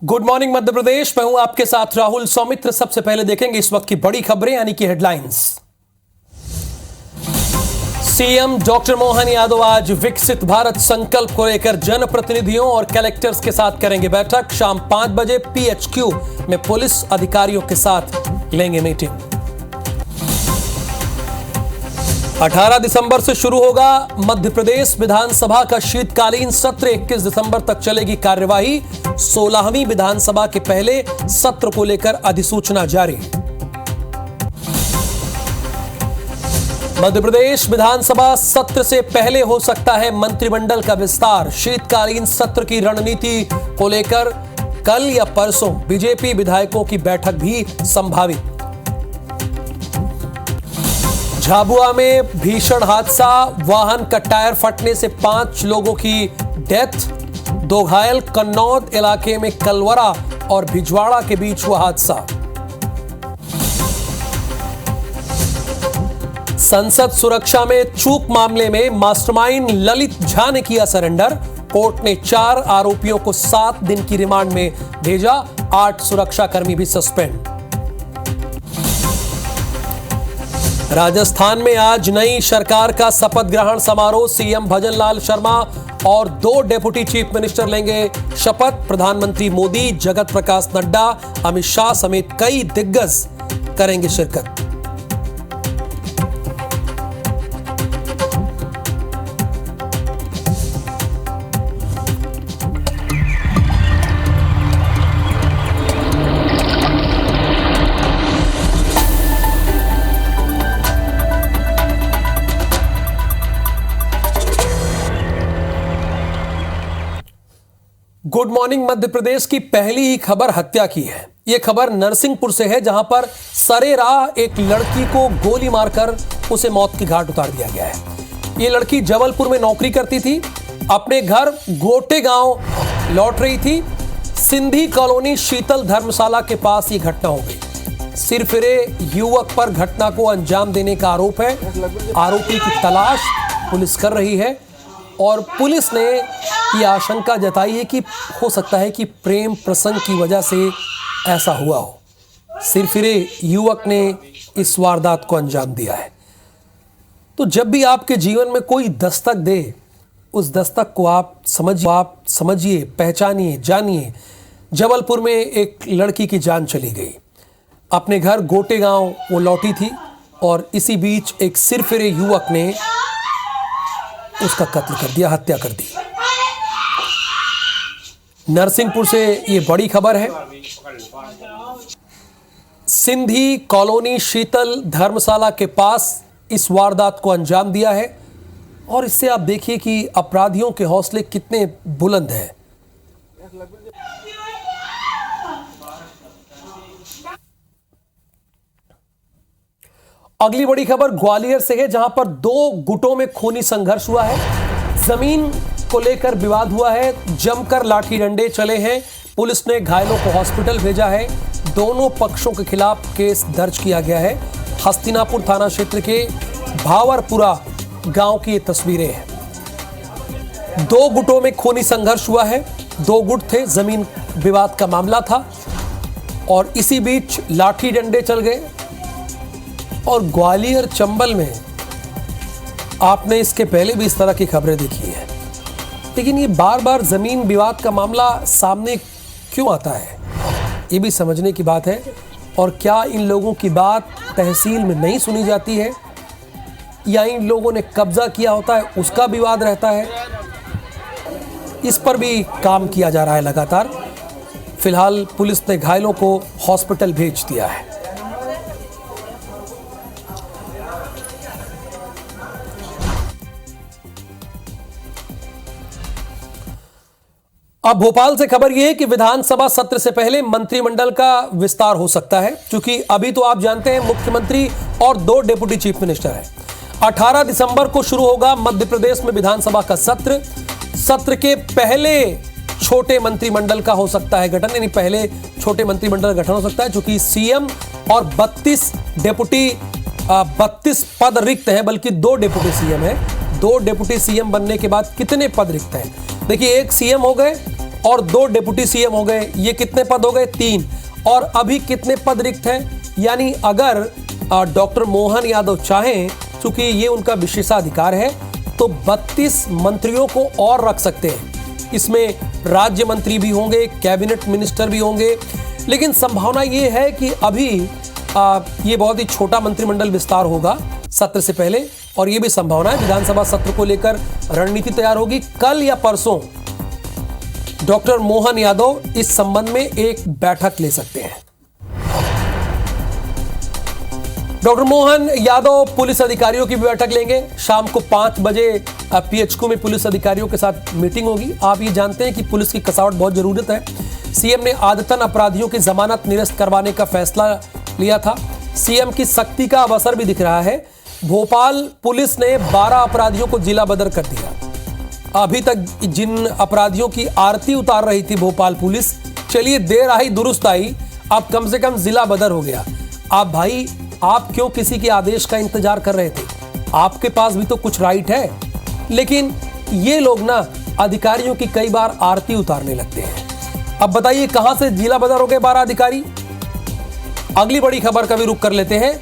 Good morning Madhya Pradesh. मैं हूं आपके साथ राहुल सौमित्र। सबसे पहले देखेंगे इस वक्त की बड़ी खबरें यानी कि headlines. CM doctor Mohan Yadav आज विकसित भारत संकल्प को लेकर जनप्रतिनिधियों और कलेक्टर्स के साथ करेंगे बैठक। शाम 5 बजे पीएचक्यू में पुलिस अधिकारियों के साथ लेंगे मीटिंग। 18 दिसंबर से शुरू होगा मध्य प्रदेश विधानसभा का शीतकालीन सत्र। 21 दिसंबर तक चलेगी कार्यवाही। 16वीं विधानसभा के पहले सत्र को लेकर अधिसूचना जारी। मध्य प्रदेश विधानसभा सत्र से पहले हो सकता है मंत्रिमंडल का विस्तार। शीतकालीन सत्र की रणनीति को लेकर कल या परसों बीजेपी विधायकों की बैठक भी संभावित। झाबुआ में भीषण हादसा, वाहन का टायर फटने से 5 लोगों की डेथ, 2 घायल। कन्नौद इलाके में कलवरा और भिजवाड़ा के बीच हुआ हादसा। संसद सुरक्षा में चूक मामले में मास्टरमाइंड ललित झा ने किया सरेंडर। कोर्ट ने 4 आरोपियों को 7 दिन की रिमांड में भेजा। 8 सुरक्षाकर्मी भी सस्पेंड। राजस्थान में आज नई सरकार का शपथ ग्रहण समारोह। सीएम भजनलाल शर्मा और 2 डेप्यूटी चीफ मिनिस्टर लेंगे शपथ। प्रधानमंत्री मोदी, जगत प्रकाश नड्डा, अमित शाह समेत कई दिग्गज करेंगे शिरकत। गुड मॉर्निंग मध्य प्रदेश की पहली ही खबर हत्या की है। यह खबर नरसिंहपुर से है, जहां पर सरेराह एक लड़की को गोली मारकर उसे मौत की घाट उतार दिया गया है। यह लड़की जबलपुर में नौकरी करती थी, अपने घर गोटे गांव लौट रही थी। सिंधी कॉलोनी शीतल धर्मशाला के पास यह घटना हो गई। सिरफिरे युवक पर घटना को अंजाम देने का आरोप है। आरोपी की तलाश पुलिस कर रही है और पुलिस ने यह आशंका जताई है कि हो सकता है कि प्रेम प्रसंग की वजह से ऐसा हुआ हो। सिरफिरे युवक ने इस वारदात को अंजाम दिया है। तो जब भी आपके जीवन में कोई दस्तक दे, उस दस्तक को आप समझिए, पहचानिए, जानिए। जबलपुर में एक लड़की की जान चली गई। अपने घर गोटे गांव वो लौटी थी और इसी बीच एक सिरफिरे युवक ने उसका कत्ल कर दिया, हत्या कर दी। नरसिंहपुर से ये बड़ी खबर है। सिंधी कॉलोनी शीतल धर्मशाला के पास इस वारदात को अंजाम दिया है और इससे आप देखिए कि अपराधियों के हौसले कितने बुलंद हैं। अगली बड़ी खबर ग्वालियर से है, जहां पर 2 गुटों में खूनी संघर्ष हुआ है। जमीन को लेकर विवाद हुआ है, जमकर लाठी डंडे चले हैं। पुलिस ने घायलों को हॉस्पिटल भेजा है। दोनों पक्षों के खिलाफ केस दर्ज किया गया है। हस्तिनापुर थाना क्षेत्र के भावरपुरा गांव की ये तस्वीरें हैं। 2 गुटों में खूनी संघर्ष हुआ है। 2 गुट थे, जमीन विवाद का मामला था और इसी बीच लाठी डंडे चल गए। और ग्वालियर चंबल में आपने इसके पहले भी इस तरह की खबरें देखी है, लेकिन ये बार बार जमीन विवाद का मामला सामने क्यों आता है, ये भी समझने की बात है। और क्या इन लोगों की बात तहसील में नहीं सुनी जाती है या इन लोगों ने कब्जा किया होता है, उसका विवाद रहता है। इस पर भी काम किया जा रहा है लगातार। फिलहाल पुलिस ने घायलों को हॉस्पिटल भेज दिया है। अब भोपाल से खबर यह है कि विधानसभा सत्र से पहले मंत्रिमंडल का विस्तार हो सकता है, क्योंकि अभी तो आप जानते हैं मुख्यमंत्री और 2 डेप्यूटी चीफ मिनिस्टर हैं। 18 दिसंबर को शुरू होगा मध्य प्रदेश में विधानसभा का सत्र। सत्र के पहले छोटे मंत्रिमंडल का हो सकता है गठन, यानी पहले छोटे मंत्रिमंडल का गठन हो सकता है, क्योंकि सीएम और 32 पद रिक्त हैं, बल्कि 2 डेप्यूटी सीएम हैं। 2 डेप्यूटी सीएम बनने के बाद कितने पद रिक्त हैं? देखिए, एक सीएम हो गए, और 2 डिप्टी सीएम हो गए। ये कितने पद हो गए? 3। और अभी कितने पद रिक्त हैं? यानी अगर डॉक्टर मोहन यादव चाहें, चूंकि ये उनका विशेषाधिकार है, तो 32 मंत्रियों को और रख सकते हैं। इसमें राज्य मंत्री भी होंगे, कैबिनेट मिनिस्टर भी होंगे। लेकिन संभावना ये है कि अभी ये बहुत ही छोटा मंत्रिमंडल विस्तार होगा सत्र से पहले, और ये भी संभावना है विधानसभा सत्र को लेकर रणनीति तैयार होगी। कल या परसों डॉक्टर मोहन यादव इस संबंध में एक बैठक ले सकते हैं। डॉक्टर मोहन यादव पुलिस अधिकारियों की भी बैठक लेंगे। शाम को 5 बजे पीएचक्यू में पुलिस अधिकारियों के साथ मीटिंग होगी। आप ये जानते हैं कि पुलिस की कसावट बहुत जरूरत है। सीएम ने आदतन अपराधियों की जमानत निरस्त करवाने का फैसला लिया था। सीएम की सख्ती का अब असर भी दिख रहा है। भोपाल पुलिस ने 12 अपराधियों को जिला बदर कर दिया। अभी तक जिन अपराधियों की आरती उतार रही थी भोपाल पुलिस, चलिए देर आई दुरुस्त आई, अब कम से कम जिला बदर हो गया। आप भाई, आप क्यों किसी के आदेश का इंतजार कर रहे थे? आपके पास भी तो कुछ राइट है। लेकिन ये लोग ना अधिकारियों की कई बार आरती उतारने लगते हैं। अब बताइए कहां से जिला बदर हो गए 12 अधिकारी? अगली बड़ी खबर का भी रुख कर लेते हैं।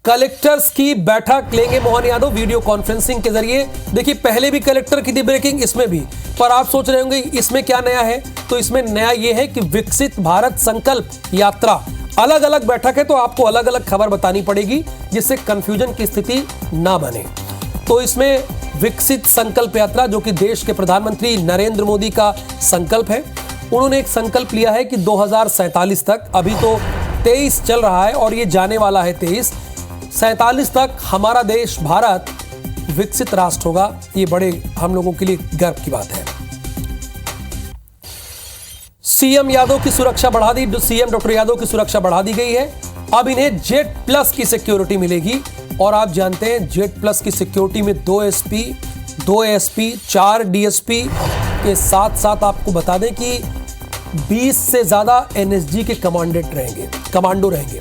कलेक्टर्स की बैठक लेंगे मोहन यादव वीडियो कॉन्फ्रेंसिंग के जरिए। देखिए, पहले भी कलेक्टर की थी ब्रेकिंग, इसमें भी। पर आप सोच रहे होंगे इसमें क्या नया है? तो इसमें नया यह है कि विकसित भारत संकल्प यात्रा, अलग अलग बैठक है तो आपको अलग अलग खबर बतानी पड़ेगी, जिससे कंफ्यूजन की स्थिति ना बने। तो इसमें विकसित संकल्प यात्रा, जो कि देश के प्रधानमंत्री नरेंद्र मोदी का संकल्प है, उन्होंने एक संकल्प लिया है कि 2047 तक, अभी तो 23 चल रहा है और ये जाने वाला है 23-47 तक हमारा देश भारत विकसित राष्ट्र होगा। ये बड़े हम लोगों के लिए गर्व की बात है। सीएम यादव की सुरक्षा बढ़ा दी, सीएम डॉक्टर यादव की सुरक्षा बढ़ा दी गई है। अब इन्हें जेट प्लस की सिक्योरिटी मिलेगी। और आप जानते हैं जेट प्लस की सिक्योरिटी में 2 एसपी, 2 एएसपी, 4 डीएसपी के साथ साथ आपको बता दें कि 20 से ज्यादा एनएसजी के कमांडो रहेंगे।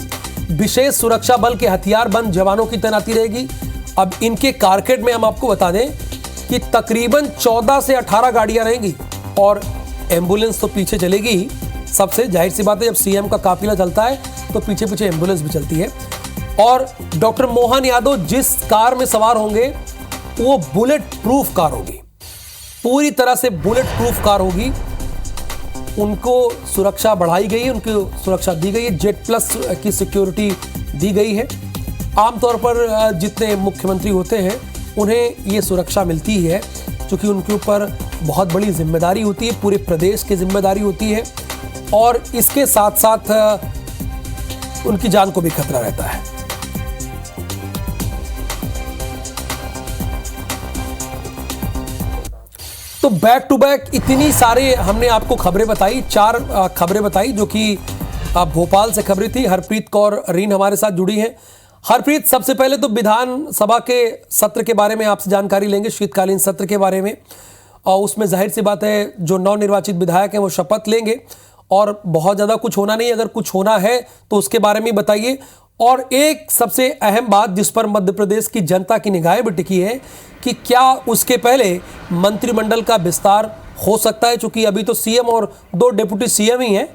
विशेष सुरक्षा बल के हथियारबंद जवानों की तैनाती रहेगी। अब इनके कारकेड में हम आपको बता दें कि तकरीबन 14 से 18 गाड़ियां रहेंगी और एम्बुलेंस तो पीछे चलेगी ही। सबसे जाहिर सी बात है, जब सीएम का काफिला चलता है तो पीछे पीछे एम्बुलेंस भी चलती है। और डॉक्टर मोहन यादव जिस कार में सवार होंगे वो बुलेट प्रूफ कार होगी, पूरी तरह से बुलेट प्रूफ कार होगी। उनको सुरक्षा बढ़ाई गई है, उनको सुरक्षा दी गई है, जेट प्लस की सिक्योरिटी दी गई है। आमतौर पर जितने मुख्यमंत्री होते हैं उन्हें ये सुरक्षा मिलती है, क्योंकि उनके ऊपर बहुत बड़ी जिम्मेदारी होती है, पूरे प्रदेश की जिम्मेदारी होती है, और इसके साथ साथ उनकी जान को भी खतरा रहता है। तो बैक टू बैक इतनी सारे हमने आपको खबरें बताई, 4 खबरें बताई, जो कि भोपाल से खबरें थी। हरप्रीत कौर रीन हमारे साथ जुड़ी हैं। हरप्रीत, सबसे पहले तो विधानसभा के सत्र के बारे में आपसे जानकारी लेंगे, शीतकालीन सत्र के बारे में। और उसमें जाहिर सी बात है जो नवनिर्वाचित विधायक हैं वो शपथ लेंगे, और बहुत ज़्यादा कुछ होना नहीं, अगर कुछ होना है तो उसके बारे में बताइए। और एक सबसे अहम बात जिस पर मध्य प्रदेश की जनता की निगाहें भी टिकी है कि क्या उसके पहले मंत्रिमंडल का विस्तार हो सकता है, क्योंकि अभी तो सीएम और 2 डिप्टी सीएम ही हैं।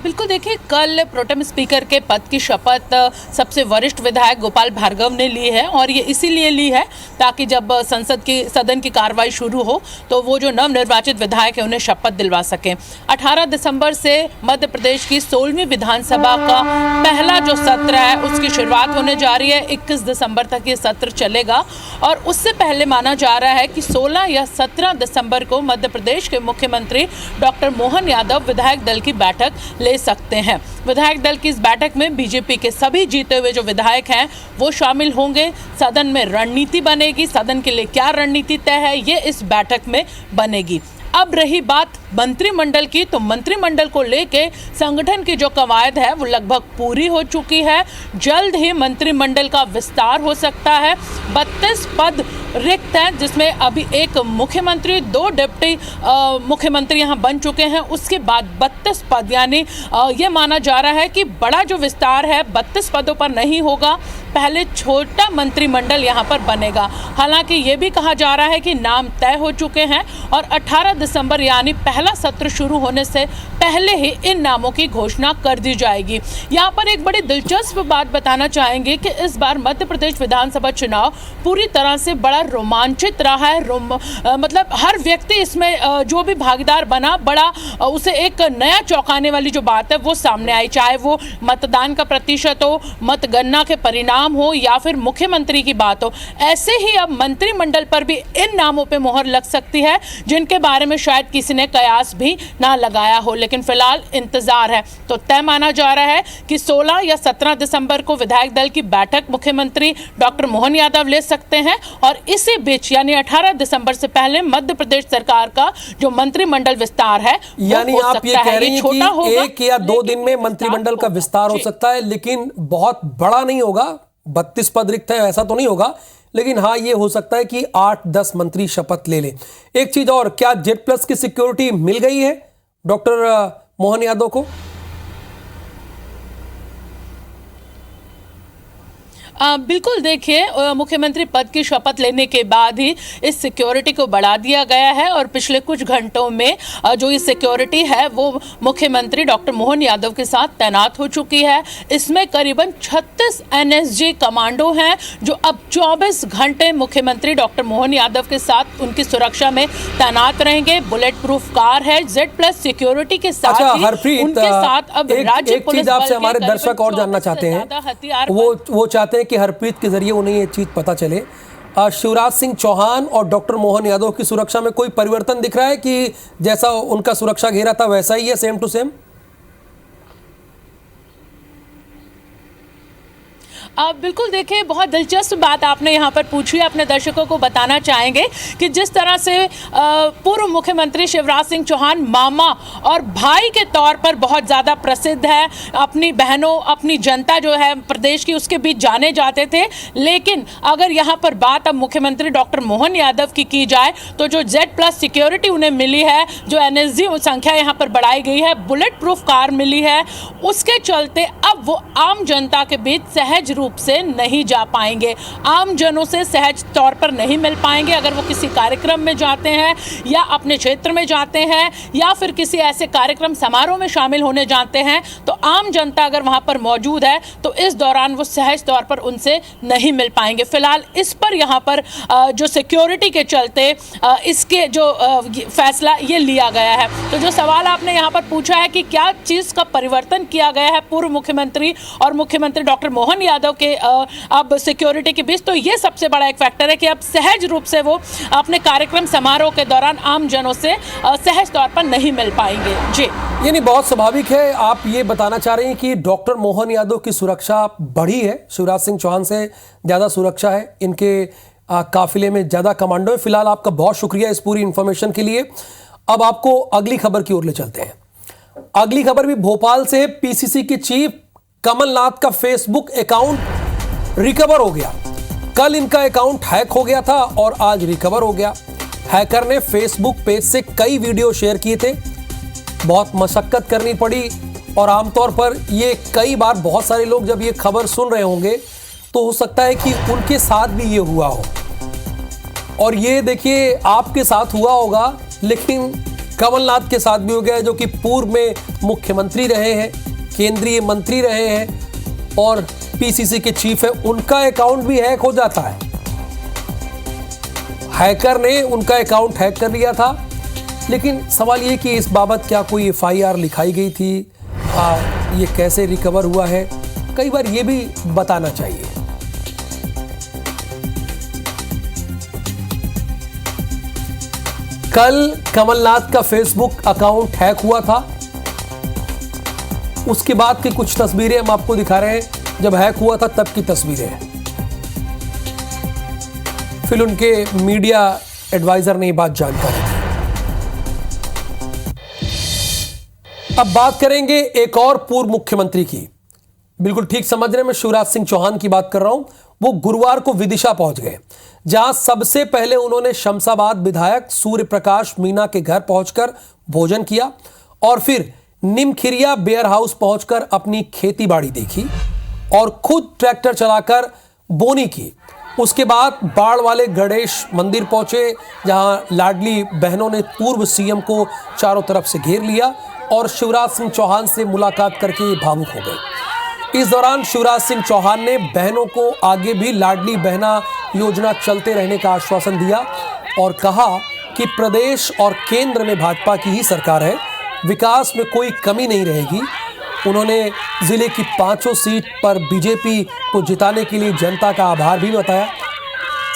बिल्कुल, देखिए, कल प्रोटेम स्पीकर के पद की शपथ सबसे वरिष्ठ विधायक गोपाल भार्गव ने ली है, और ये इसीलिए ली है ताकि जब सदन की कार्रवाई शुरू हो तो वो जो नवनिर्वाचित विधायक है उन्हें शपथ दिलवा सकें। 18 दिसंबर से मध्य प्रदेश की 16वीं विधानसभा का पहला जो सत्र है उसकी शुरुआत होने जा रही है। 21 दिसंबर तक ये सत्र चलेगा, और उससे पहले माना जा रहा है कि 16 या 17 दिसंबर को मध्य प्रदेश के मुख्यमंत्री डॉक्टर मोहन यादव विधायक दल की बैठक ले सकते हैं। विधायक दल की इस बैठक में बीजेपी के सभी जीते हुए जो विधायक हैं वो शामिल होंगे। सदन में रणनीति बनेगी, सदन के लिए क्या रणनीति तय है ये इस बैठक में बनेगी। अब रही बात मंत्रिमंडल की, तो मंत्रिमंडल को लेके संगठन की जो कवायद है वो लगभग पूरी हो चुकी है। जल्द ही मंत्रिमंडल का विस्तार हो सकता है। 32 पद रिक्त हैं, जिसमें अभी एक मुख्यमंत्री, 2 डिप्टी मुख्यमंत्री यहाँ बन चुके हैं। उसके बाद 32 पद, यानी ये माना जा रहा है कि बड़ा जो विस्तार है 32 पदों पर नहीं होगा, पहले छोटा मंत्रिमंडल यहाँ पर बनेगा। हालांकि ये भी कहा जा रहा है कि नाम तय हो चुके हैं और 18 दिसंबर यानी पहला सत्र शुरू होने से पहले ही इन नामों की घोषणा कर दी जाएगी। यहाँ पर एक बड़ी दिलचस्प बात बताना चाहेंगे कि इस बार मध्य प्रदेश विधानसभा चुनाव पूरी तरह से बड़ा रोमांचित रहा है। मतलब हर व्यक्ति इसमें जो भी भागीदार बना, बड़ा उसे एक नया चौंकाने वाली जो बात है वो सामने आई, चाहे वो मतदान का प्रतिशत हो, मतगणना के परिणाम हो या फिर मुख्यमंत्री की बात हो। ऐसे ही अब मंत्रिमंडल पर भी इन नामों पे मोहर लग सकती है, जिनके बारे में शायद किसी ने कयास भी ना लगाया हो, लेकिन फिलहाल इंतजार है। तो तय माना जा रहा है कि 16 या 17 दिसंबर को विधायक दल की बैठक मुख्यमंत्री डॉक्टर मोहन यादव ले सकते हैं और इसी बीच यानी 18 दिसंबर से पहले मध्य प्रदेश सरकार का जो मंत्रिमंडल विस्तार है, यानी आप ये कह रही हैं कि 1 या 2 दिन में मंत्रिमंडल का विस्तार हो सकता है, लेकिन बहुत बड़ा नहीं होगा। 32 पद रिक्त है, ऐसा तो नहीं होगा, लेकिन हाँ ये हो सकता है कि 8-10 मंत्री शपथ ले लें। एक चीज और, क्या जेड प्लस की सिक्योरिटी मिल गई है डॉक्टर मोहन यादव को? बिल्कुल, देखिए मुख्यमंत्री पद की शपथ लेने के बाद ही इस सिक्योरिटी को बढ़ा दिया गया है और पिछले कुछ घंटों में जो ये सिक्योरिटी है वो मुख्यमंत्री डॉक्टर मोहन यादव के साथ तैनात हो चुकी है। इसमें करीबन 36 एनएसजी कमांडो हैं जो अब 24 घंटे मुख्यमंत्री डॉक्टर मोहन यादव के साथ उनकी सुरक्षा में तैनात रहेंगे। बुलेट प्रूफ कार है, जेड प्लस सिक्योरिटी के साथ उनके साथ अब राज्य पुलिस बल आपसे हमारे दर्शक और जानना चाहते हैं, वो चाहते हैं कि हरप्रीत के जरिए उन्हें ये चीज पता चले, शिवराज सिंह चौहान और डॉक्टर मोहन यादव की सुरक्षा में कोई परिवर्तन दिख रहा है कि जैसा उनका सुरक्षा घेरा था वैसा ही है, सेम टू सेम? बिल्कुल, देखिए बहुत दिलचस्प बात आपने यहाँ पर पूछी है। अपने दर्शकों को बताना चाहेंगे कि जिस तरह से पूर्व मुख्यमंत्री शिवराज सिंह चौहान मामा और भाई के तौर पर बहुत ज़्यादा प्रसिद्ध है, अपनी बहनों, अपनी जनता जो है प्रदेश की उसके बीच जाने जाते थे, लेकिन अगर यहाँ पर बात अब मुख्यमंत्री डॉक्टर मोहन यादव की जाए तो जो जेड प्लस सिक्योरिटी उन्हें मिली है, जो एनएसजी संख्या यहाँ पर बढ़ाई गई है, बुलेट प्रूफ कार मिली है, उसके चलते अब वो आम जनता के बीच सहज रूप से नहीं जा पाएंगे, आम जनों से सहज तौर पर नहीं मिल पाएंगे। अगर वो किसी कार्यक्रम में जाते हैं या अपने क्षेत्र में जाते हैं या फिर किसी ऐसे कार्यक्रम समारोह में शामिल होने जाते हैं, तो आम जनता अगर वहां पर मौजूद है तो इस दौरान वो सहज तौर पर उनसे नहीं मिल पाएंगे। फिलहाल इस पर यहाँ पर जो सिक्योरिटी के चलते इसके जो फैसला ये लिया गया है। तो जो सवाल आपने यहाँ पर पूछा है कि क्या चीज़ का परिवर्तन किया गया है पूर्व मुख्यमंत्री और मुख्यमंत्री डॉक्टर मोहन यादव के अब सिक्योरिटी के बीच, तो ये सबसे बड़ा एक फैक्टर है कि अब सहज रूप से वो अपने कार्यक्रम समारोह के दौरान आम जनों से सहज तौर पर नहीं मिल पाएंगे। जी, यानी बहुत स्वाभाविक है। आप ये बताना चाह रहे हैं कि डॉक्टर मोहन यादव की सुरक्षा बढ़ी है, शिवराज सिंह चौहान से ज्यादा सुरक्षा है, इनके काफिले में ज्यादा कमांडो है। फिलहाल आपका बहुत शुक्रिया इस पूरी इंफॉर्मेशन के लिए। अब आपको अगली खबर की ओर ले चलते हैं। अगली खबर भी भोपाल से। पीसीसी के चीफ कमलनाथ का फेसबुक अकाउंट रिकवर हो गया। कल इनका अकाउंट हैक हो गया था और आज रिकवर हो गया। हैकर ने फेसबुक पेज से कई वीडियो शेयर किए थे, बहुत मशक्कत करनी पड़ी और आमतौर पर ये कई बार बहुत सारे लोग जब ये खबर सुन रहे होंगे तो हो सकता है कि उनके साथ भी ये हुआ हो। और ये देखिए आपके साथ हुआ होगा, लेकिन कमलनाथ के साथ भी हो गया, जो कि पूर्व में मुख्यमंत्री रहे हैं, केंद्रीय मंत्री रहे हैं और पीसीसी के चीफ है। उनका अकाउंट भी हैक हो जाता है। हैकर ने उनका अकाउंट हैक कर लिया था, लेकिन सवाल ये कि इस बाबत क्या कोई एफआईआर लिखाई गई थी, ये कैसे रिकवर हुआ है, कई बार ये भी बताना चाहिए। कल कमलनाथ का फेसबुक अकाउंट हैक हुआ था। उसके बाद की कुछ तस्वीरें हम आपको दिखा रहे हैं, जब हैक हुआ था तब की तस्वीरें हैं। फिर उनके मीडिया एडवाइजर ने ये बात जानकारी दी। अब बात करेंगे एक और पूर्व मुख्यमंत्री की। बिल्कुल ठीक समझ रहे हैं, मैं शिवराज सिंह चौहान की बात कर रहा हूं। वो गुरुवार को विदिशा पहुंच गए, जहां सबसे पहले उन्होंने शमशाबाद विधायक सूर्य प्रकाश मीणा के घर पहुंचकर भोजन किया और फिर निमखिरिया बेयर हाउस पहुंचकर अपनी खेती बाड़ी देखी और खुद ट्रैक्टर चलाकर बोनी की। उसके बाद बाढ़ वाले गणेश मंदिर पहुंचे, जहां लाडली बहनों ने पूर्व सीएम को चारों तरफ से घेर लिया और शिवराज सिंह चौहान से मुलाकात करके भावुक हो गए। इस दौरान शिवराज सिंह चौहान ने बहनों को आगे भी लाडली बहना योजना चलते रहने का आश्वासन दिया और कहा कि प्रदेश और केंद्र में भाजपा की ही सरकार है, विकास में कोई कमी नहीं रहेगी। उन्होंने जिले की 5 सीट पर बीजेपी को जिताने के लिए जनता का आभार भी बताया।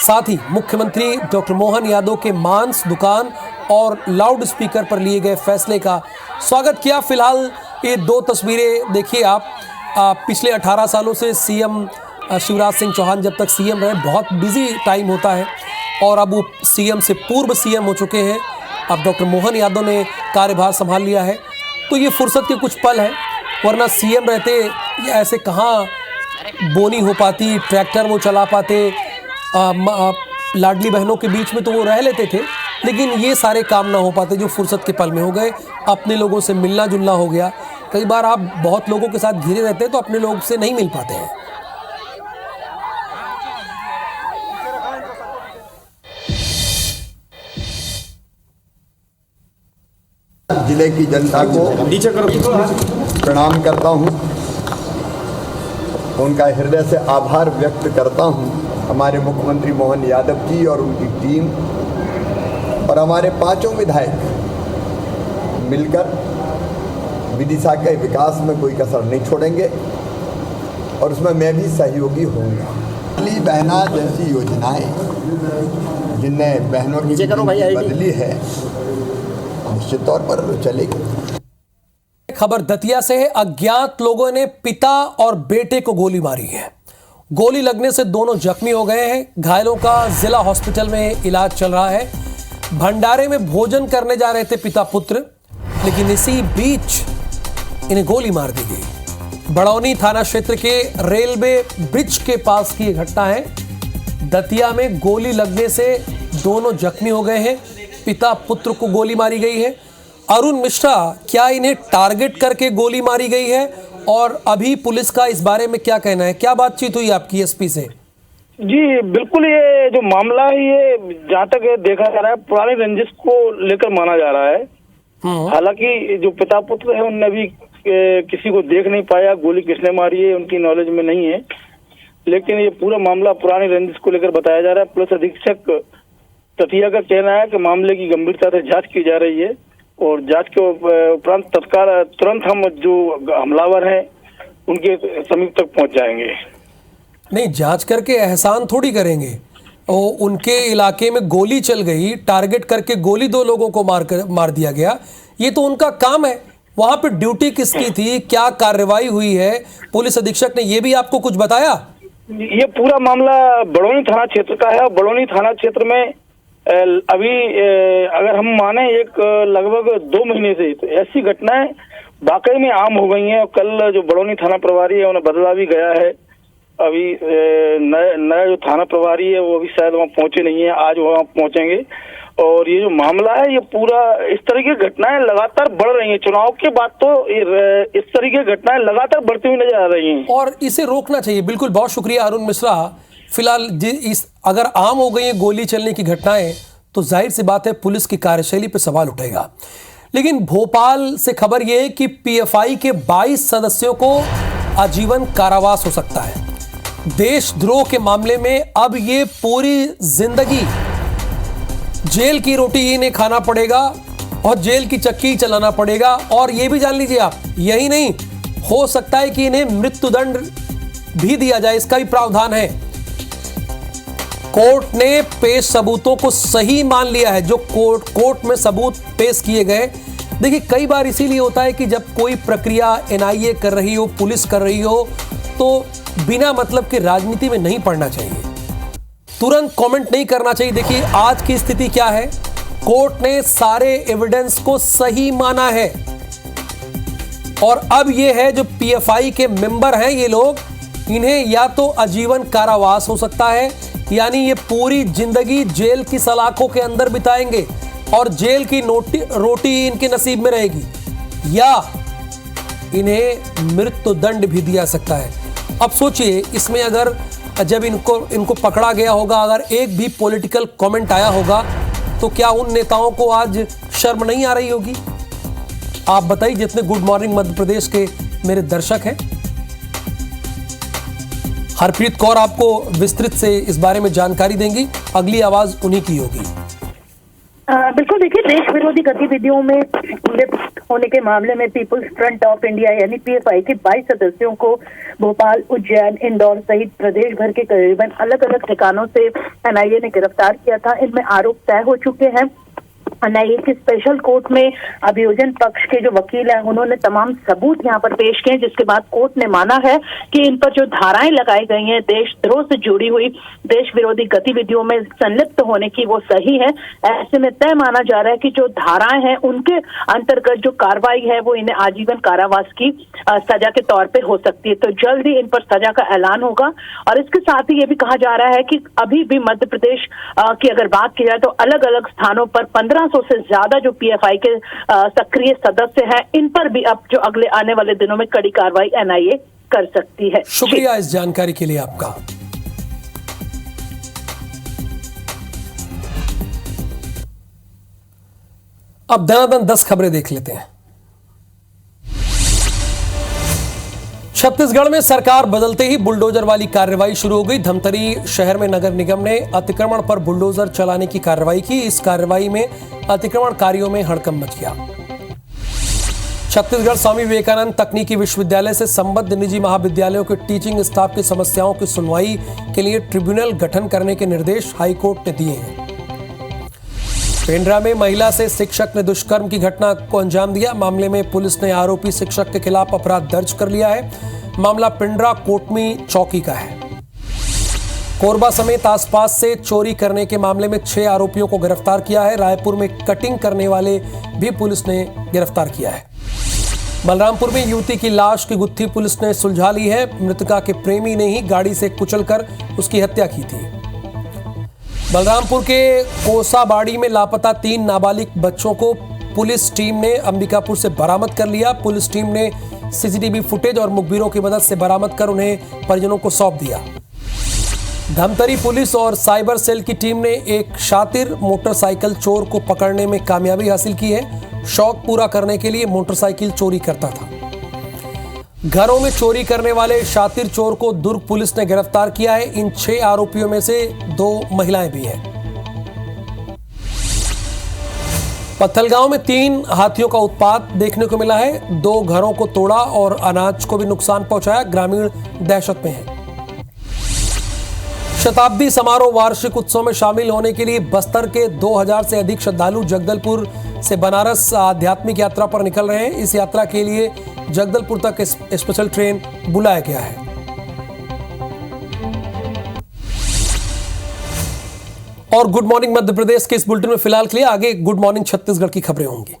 साथ ही मुख्यमंत्री डॉक्टर मोहन यादव के मांस दुकान और लाउड स्पीकर पर लिए गए फैसले का स्वागत किया। फिलहाल ये 2 तस्वीरें देखिए आप। पिछले 18 सालों से सीएम शिवराज सिंह चौहान जब तक सीएम रहे, बहुत बिजी टाइम होता है और अब वो सीएम से पूर्व सीएम हो चुके हैं। अब डॉक्टर मोहन यादव ने कार्यभार संभाल लिया है, तो ये फुर्सत के कुछ पल हैं, वरना सीएम रहते ऐसे कहाँ बोनी हो पाती, ट्रैक्टर वो चला पाते। लाडली बहनों के बीच में तो वो रह लेते थे, लेकिन ये सारे काम ना हो पाते जो फुर्सत के पल में हो गए। अपने लोगों से मिलना जुलना हो गया। कई बार आप बहुत लोगों के साथ घिरे रहते हैं तो अपने लोग से नहीं मिल पाते हैं। जिले की जनता को प्रणाम करता हूं, उनका हृदय से आभार व्यक्त करता हूं। हमारे मुख्यमंत्री मोहन यादव जी और उनकी टीम और हमारे 5 विधायक मिलकर विदिशा के विकास में कोई कसर नहीं छोड़ेंगे और उसमें मैं भी सहयोगी होऊंगा। लाडली बहना जैसी योजनाएं जिनने बहनों की जिंदगी बदली है, निश्चित तौर पर चलेगी। खबर दतिया से है। अज्ञात लोगों ने पिता और बेटे को गोली मारी है। गोली लगने से दोनों जख्मी हो गए हैं। घायलों का जिला हॉस्पिटल में इलाज चल रहा है। भंडारे में भोजन करने जा रहे थे पिता पुत्र, लेकिन इसी बीच इन्हें गोली मार दी गई। बड़ौनी थाना क्षेत्र के रेलवे ब्रिज के पास की यह घटना है। दतिया में गोली लगने से दोनों जख्मी हो गए हैं। पिता पुत्र को गोली मारी गई है। अरुण मिश्रा, क्या इन्हें टारगेट करके गोली मारी गई है और अभी पुलिस का इस बारे में क्या कहना है? क्या बातचीत हुई आपकी एसपी से? जी बिल्कुल, ये जो मामला है ये जहाँ तक देखा जा रहा है पुरानी रंजिश को लेकर माना जा रहा है। हालांकि जो पिता पुत्र है उनने भी किसी को देख नहीं पाया, गोली किसने मारी है उनकी नॉलेज में नहीं है, लेकिन ये पूरा मामला पुरानी रंजिश को लेकर बताया जा रहा है। पुलिस अधीक्षक दतिया का कहना है कि मामले की गंभीरता से जांच की जा रही है और जांच के उपरांत तत्काल तुरंत हम जो हमलावर हैं उनके समीप तक पहुंच जाएंगे। नहीं, जांच करके एहसान थोड़ी करेंगे। उनके इलाके में गोली चल गई, टारगेट करके गोली 2 लोगों को मार दिया गया, ये तो उनका काम है। वहां पे ड्यूटी किसकी थी, क्या कार्रवाई हुई है? पुलिस अधीक्षक ने ये भी आपको कुछ बताया? ये पूरा मामला बड़ौनी थाना क्षेत्र का है। बड़ौनी थाना क्षेत्र में अभी अगर हम माने एक लगभग 2 महीने से तो ऐसी घटनाएं वाकई में आम हो गई हैं। और कल जो बड़ौनी थाना प्रभारी है उन्हें बदला भी गया है। अभी नया जो थाना प्रभारी है वो अभी शायद वहाँ पहुंचे नहीं है, आज वहाँ पहुंचेंगे। और ये जो मामला है ये पूरा इस तरह की घटनाएं लगातार बढ़ रही हैं। चुनाव के बाद तो इस तरह की घटनाएं लगातार बढ़ती हुई नजर आ रही हैं और इसे रोकना चाहिए। बिल्कुल, बहुत शुक्रिया अरुण मिश्रा। फिलहाल अगर आम हो गई है गोली चलने की घटनाएं तो जाहिर सी बात है पुलिस की कार्यशैली पर सवाल उठेगा। लेकिन भोपाल से खबर यह है कि पीएफआई के 22 सदस्यों को आजीवन कारावास हो सकता है। देशद्रोह के मामले में अब ये पूरी जिंदगी जेल की रोटी ही इन्हें खाना पड़ेगा और जेल की चक्की चलाना पड़ेगा। और ये भी जान लीजिए आप, यही नहीं, हो सकता है कि इन्हें मृत्युदंड भी दिया जाए, इसका भी प्रावधान है। कोर्ट ने पेश सबूतों को सही मान लिया है, जो कोर्ट में सबूत पेश किए गए। देखिए, कई बार इसीलिए होता है कि जब कोई प्रक्रिया एनआईए कर रही हो, पुलिस कर रही हो, तो बिना मतलब के राजनीति में नहीं पड़ना चाहिए, तुरंत कमेंट नहीं करना चाहिए। देखिए आज की स्थिति क्या है, कोर्ट ने सारे एविडेंस को सही माना है और अब ये है जो पीएफआई के मेंबर हैं ये लोग, इन्हें या तो आजीवन कारावास हो सकता है, यानी ये पूरी जिंदगी जेल की सलाखों के अंदर बिताएंगे और जेल की रोटी इनके नसीब में रहेगी, या इन्हें मृत्युदंड भी दिया सकता है। अब सोचिए, इसमें अगर जब इनको पकड़ा गया होगा, अगर एक भी पॉलिटिकल कमेंट आया होगा तो क्या उन नेताओं को आज शर्म नहीं आ रही होगी? आप बताइए, जितने गुड मॉर्निंग मध्य प्रदेश के मेरे दर्शक हैं। हरप्रीत कौर आपको विस्तृत से इस बारे में जानकारी देंगी, अगली आवाज उन्हीं की होगी। बिल्कुल, देखिए, देश विरोधी गतिविधियों में लिप्त होने के मामले में पीपुल्स फ्रंट ऑफ इंडिया यानी पीएफआई के 22 सदस्यों को भोपाल, उज्जैन, इंदौर सहित प्रदेश भर के करीबन अलग अलग ठिकानों से एनआईए ने गिरफ्तार किया था। इनमें आरोप तय हो चुके हैं। एनआईए की स्पेशल कोर्ट में अभियोजन पक्ष के जो वकील हैं उन्होंने तमाम सबूत यहाँ पर पेश किए, जिसके बाद कोर्ट ने माना है कि इन पर जो धाराएं लगाई गई हैं देशद्रोह से जुड़ी हुई देश विरोधी गतिविधियों में संलिप्त होने की, वो सही है। ऐसे में तय माना जा रहा है कि जो धाराएं हैं उनके अंतर्गत जो कार्रवाई है वो इन्हें आजीवन कारावास की सजा के तौर पे हो सकती है। तो जल्द ही इन पर सजा का ऐलान होगा। और इसके साथ ही ये भी कहा जा रहा है कि अभी भी मध्य प्रदेश की अगर बात की जाए तो अलग अलग स्थानों पर 1500 से ज्यादा जो पीएफआई के सक्रिय सदस्य हैं, इन पर भी अब जो अगले आने वाले दिनों में कड़ी कार्रवाई एनआईए कर सकती है। शुक्रिया इस जानकारी के लिए आपका। अब दनादन 10 खबरें देख लेते हैं। छत्तीसगढ़ में सरकार बदलते ही बुलडोजर वाली कार्रवाई शुरू हो गई। धमतरी शहर में नगर निगम ने अतिक्रमण पर बुलडोजर चलाने की कार्रवाई की। इस कार्रवाई में अतिक्रमणकारियों में हड़कंप मच गया। छत्तीसगढ़ स्वामी विवेकानंद तकनीकी विश्वविद्यालय से संबद्ध निजी महाविद्यालयों के टीचिंग स्टाफ की समस्याओं की सुनवाई के लिए ट्रिब्यूनल गठन करने के निर्देश हाईकोर्ट ने दिए हैं। पेंड्रा में महिला से शिक्षक ने दुष्कर्म की घटना को अंजाम दिया। मामले में पुलिस ने आरोपी शिक्षक के खिलाफ अपराध दर्ज कर लिया है। मामला पेंड्रा कोटमी चौकी का है। कोरबा समेत आसपास से चोरी करने के मामले में 6 आरोपियों को गिरफ्तार किया है। रायपुर में कटिंग करने वाले भी पुलिस ने गिरफ्तार किया है। बलरामपुर में युवती की लाश की गुत्थी पुलिस ने सुलझा ली है। मृतका के प्रेमी ने ही गाड़ी से कुचलकर उसकी हत्या की थी। बलरामपुर के कोसाबाड़ी में लापता 3 नाबालिग बच्चों को पुलिस टीम ने अंबिकापुर से बरामद कर लिया। पुलिस टीम ने सीसीटीवी फुटेज और मुखबिरों की मदद से बरामद कर उन्हें परिजनों को सौंप दिया। धमतरी पुलिस और साइबर सेल की टीम ने एक शातिर मोटरसाइकिल चोर को पकड़ने में कामयाबी हासिल की है। शौक पूरा करने के लिए मोटरसाइकिल चोरी करता था। घरों में चोरी करने वाले शातिर चोर को दुर्ग पुलिस ने गिरफ्तार किया है। इन 6 आरोपियों में से 2 महिलाएं भी हैं। पत्थलगांव में 3 हाथियों का उत्पात देखने को मिला है। 2 घरों को तोड़ा और अनाज को भी नुकसान पहुंचाया। ग्रामीण दहशत में है। शताब्दी समारोह वार्षिक उत्सव में शामिल होने के लिए बस्तर के 2000 से अधिक श्रद्धालु जगदलपुर से बनारस आध्यात्मिक यात्रा पर निकल रहे हैं। इस यात्रा के लिए जगदलपुर तक स्पेशल ट्रेन बुलाया गया है। और गुड मॉर्निंग मध्य प्रदेश के इस बुलेटिन में फिलहाल के लिए आगे गुड मॉर्निंग छत्तीसगढ़ की खबरें होंगी।